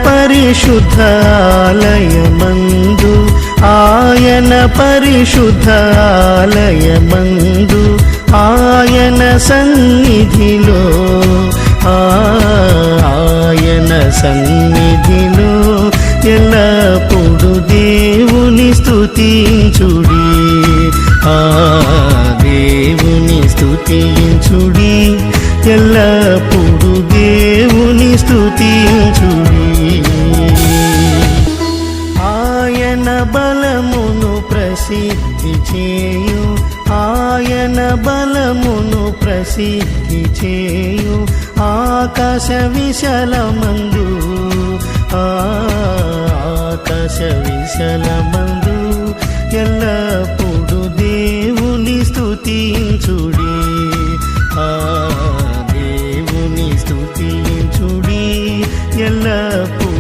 పరిశుద్ధ ఆలయమందు ఆయన పరిశుద్ధ ఆలయమందు ఆయన సన్నిధిలో ఆయన సన్నిధిలో ఎల్లప్పుడు దేవుని స్తుతించుడి దేవుని స్తుతించుడి ఎల్లప్పుడు దేవుని స్తుతించుడి ఆయన బలమును ప్రసిద్ధి చేయు ఆయన బలమును ప్రసిద్ధి చేయు ఆకాశ విశాలమందు ఆకాశ విశాలమందు ఎల్లప్పుడు దేవుని స్తుతించుడి దేవుని స్తుతించుడి ఎల్లప్పుడు